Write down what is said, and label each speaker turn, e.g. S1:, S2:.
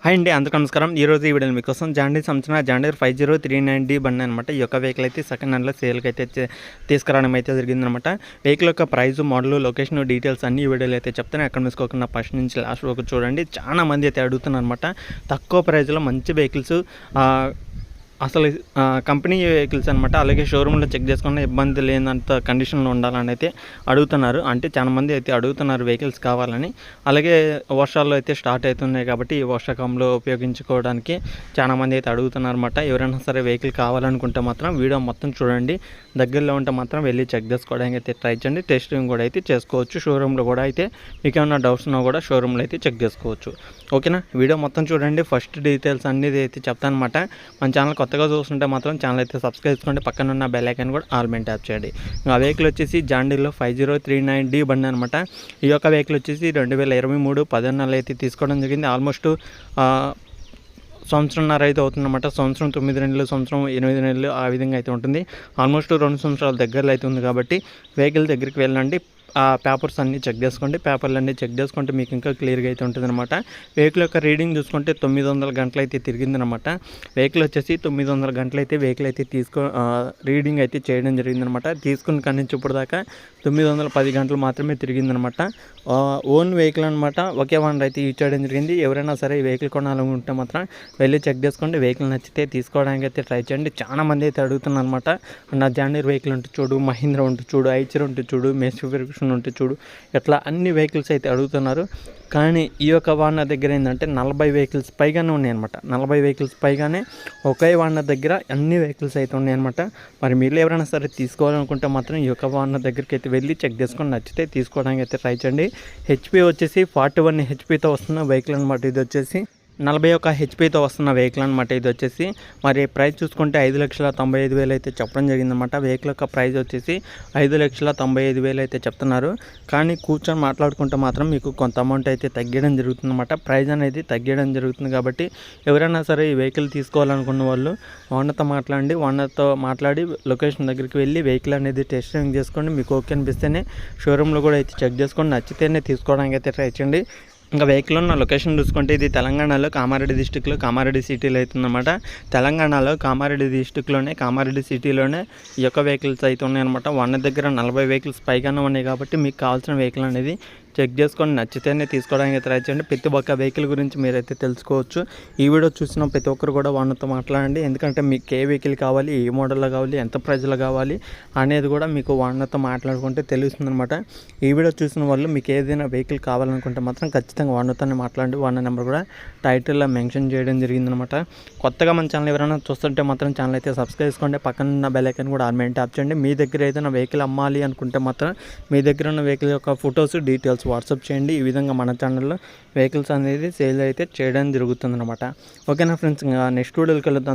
S1: Hi అండి, అందరికీ నమస్కారం. ఈరోజు ఈ వీడియోలో మీకోసం జాండీర్ సంబంధించిన జాండీర్ 5039D బండి అనమాట. ఈ యొక్క వెహికల్ అయితే సెకండ్ హ్యాండ్లో సేల్కి అయితే తీసుకురావడం అయితే జరిగిందనమాట. వెహికల్ యొక్క ప్రైస్, మోడల్, లొకేషన్ డీటెయిల్స్ అన్ని ఈ వీడియోలో అయితే చెప్తాను. ఎక్కడ మిసుకోకుండా ఫస్ట్ నుంచి లాస్ట్ వరకు చూడండి. చాలా మంది అయితే అడుగుతున్నారు అనమాట. తక్కువ ప్రైస్లో మంచి వెహికల్స్, అసలు కంపెనీ వెహికల్స్ అనమాట. అలాగే షోరూంలో చెక్ చేసుకున్న ఇబ్బంది లేనంత కండిషన్లో ఉండాలని అయితే అడుగుతున్నారు. అంటే చాలా మంది అయితే అడుగుతున్నారు వెహికల్స్ కావాలని. అలాగే వర్షాలు అయితే స్టార్ట్ అవుతున్నాయి కాబట్టి ఈ వర్షాకాలంలో ఉపయోగించుకోవడానికి చాలామంది అయితే అడుగుతున్నారు అనమాట. ఎవరైనా సరే వెహికల్ కావాలనుకుంటే మాత్రం వీడియో మొత్తం చూడండి. దగ్గరలో ఉంటే మాత్రం వెళ్ళి చెక్ చేసుకోవడానికి అయితే ట్రై చేయండి. టెస్టింగ్ కూడా అయితే చేసుకోవచ్చు. షోరూంలో కూడా అయితే మీకు ఏమైనా డౌట్స్ ఉన్నా కూడా షోరూంలో అయితే చెక్ చేసుకోవచ్చు. ఓకేనా, వీడియో మొత్తం చూడండి. ఫస్ట్ డీటెయిల్స్ అన్నీ అయితే చెప్తాను అనమాట. మన ఛానల్ కొత్తగా చూస్తుంటే మాత్రం ఛానల్ అయితే సబ్స్క్రైబ్ చేసుకోండి. పక్కన ఉన్న బెల్ ఐకాన్ కూడా ఆల్ మీద ట్యాప్ చేయండి. ఆ వెహికల్ వచ్చేసి జాండీర్లో 5039D బండి అనమాట. ఈ యొక్క వెహికల్ వచ్చేసి 2023 10 నెలలు అయితే తీసుకోవడం జరిగింది. ఆల్మోస్ట్ సంవత్సరంన్నర అయితే అవుతుందన్నమాట. సంవత్సరం 9 నెలలు, సంవత్సరం 8 నెలలు ఆ విధంగా అయితే ఉంటుంది. ఆల్మోస్ట్ 2 సంవత్సరాల దగ్గరలో అయితే ఉంది కాబట్టి వెహికల్ దగ్గరికి వెళ్ళండి. ఆ పేపర్స్ అన్నీ చెక్ చేసుకోండి. పేపర్లు అన్నీ చెక్ చేసుకుంటే మీకు ఇంకా క్లియర్గా అయితే ఉంటుందన్నమాట. వెహికల్ యొక్క రీడింగ్ చూసుకుంటే 900 గంటలు అయితే తిరిగిందనమాట. వెహికల్ వచ్చేసి 900 గంటలు అయితే వెహికల్ అయితే రీడింగ్ అయితే చేయడం జరిగిందనమాట. తీసుకున్న కాడి నుంచి ఇప్పుడు దాకా 910 గంటలు మాత్రమే తిరిగిందనమాట. ఓన్ వెహికల్ అనమాట. ఒకే ఓనర్ అయితే యూజ్ చేయడం జరిగింది. ఎవరైనా సరే ఈ వెహికల్ కొనాలనుకుంటే మాత్రం వెళ్ళి చెక్ చేసుకోండి. వెహికల్ నచ్చితే తీసుకోవడానికి అయితే ట్రై చేయండి. చాలా మంది అయితే అడుగుతున్నారు అనమాట. నా జాండీర్ వెహికల్ ఉంటే చూడు, మహీంద్రా ఉంటే చూడు, ఐచర్ ఉంటే చూడు, మెట్సుబిషి ఉంటే చూడు, ఇట్లా అన్ని వెహికల్స్ అయితే అడుగుతున్నారు. కానీ ఈ యొక్క ఓనర్ దగ్గర ఏంటంటే 40 వెహికల్స్ పైగానే ఉన్నాయన్నమాట. 40 వెహికల్స్ పైగానే ఒకే ఓనర్ దగ్గర అన్ని వెహికల్స్ అయితే ఉన్నాయన్నమాట. మరి మీరు ఎవరైనా సరే తీసుకోవాలనుకుంటే మాత్రం ఈ యొక్క ఓనర్ దగ్గరికి అయితే వెళ్ళి చెక్ చేసుకొని నచ్చితే తీసుకోవడానికి అయితే ట్రై చేయండి. హెచ్పి వచ్చేసి 41 హెచ్పితో వస్తున్న వెహికల్ అనమాట. ఇది వచ్చేసి 41 హెచ్పితో వస్తున్న వెహికల్ అనమాట. ఇది వచ్చేసి మరి ప్రైస్ చూసుకుంటే 5,95,000 అయితే చెప్పడం జరిగిందనమాట. వెహికల్ యొక్క ప్రైస్ వచ్చేసి 5,95,000 అయితే చెప్తున్నారు. కానీ కూర్చొని మాట్లాడుకుంటే మాత్రం మీకు కొంత అమౌంట్ అయితే తగ్గడం జరుగుతుందన్నమాట. ప్రైస్ అనేది తగ్గడం జరుగుతుంది. కాబట్టి ఎవరైనా సరే ఈ వెహికల్ తీసుకోవాలనుకున్న వాళ్ళు ఓనర్తో మాట్లాడి లొకేషన్ దగ్గరికి వెళ్ళి వెహికల్ అనేది టెస్టింగ్ చేసుకోండి. మీకు ఓకే అనిపిస్తేనే షోరూంలో కూడా అయితే చెక్ చేసుకోండి. నచ్చితేనే తీసుకోవడానికి అయితే ట్రై చేయండి. ఇంకా వెహికల్ ఉన్న లొకేషన్ చూసుకుంటే ఇది తెలంగాణలో కామారెడ్డి డిస్టిక్లో కామారెడ్డి సిటీలో అవుతుందన్నమాట. తెలంగాణలో కామారెడ్డి డిస్టిక్లోనే కామారెడ్డి సిటీలోనే ఈ యొక్క వెహికల్స్ అయితే ఉన్నాయన్నమాట. వన్ దగ్గర 40 వెహికల్స్ పైగానే ఉన్నాయి కాబట్టి మీకు కావాల్సిన వెహికల్ అనేది చెక్ చేసుకొని నచ్చితేనే తీసుకోవడానికి ట్రై చేయండి. ప్రతి ఒక్క వెహికల్ గురించి మీరైతే తెలుసుకోవచ్చు. ఈ వీడియో చూసిన ప్రతి ఒక్కరు కూడా ఓనర్తో మాట్లాడండి. ఎందుకంటే మీకు ఏ వెహికల్ కావాలి, ఏ మోడల్లో కావాలి, ఎంత ప్రైజ్లో కావాలి అనేది కూడా మీకు ఓనర్తో మాట్లాడుకుంటే తెలుస్తుందన్నమాట. ఈ వీడియో చూసిన వాళ్ళు మీకు ఏదైనా వెహికల్ కావాలనుకుంటే మాత్రం ఖచ్చితంగా ఓనర్తోనే మాట్లాడండి. ఓనర్ నెంబర్ కూడా టైటిల్లో మెన్షన్ చేయడం జరిగిందనమాట. కొత్తగా మన ఛానల్ ఎవరైనా చూస్తుంటే మాత్రం ఛానల్ అయితే సబ్స్క్రైబ్ చేసుకోండి. పక్కన ఉన్న బెల్ ఐకాన్ కూడా ఆల్ మీద ట్యాప్ చేయండి. మీ దగ్గర ఏదైనా వెహికల్ అమ్మాలి అనుకుంటే మాత్రం మీ దగ్గర ఉన్న వెహికల్ యొక్క ఫొటోస్, డీటెయిల్స్ వాట్సాప్ చేయండి. ఈ విధంగా మన ఛానల్లో వెహికల్స్ అనేది సేల్ అయితే చేయడం జరుగుతుందన్నమాట. ఓకేనా ఫ్రెండ్స్, ఇంకా నెక్స్ట్ వీడియోకి వెళ్తాం.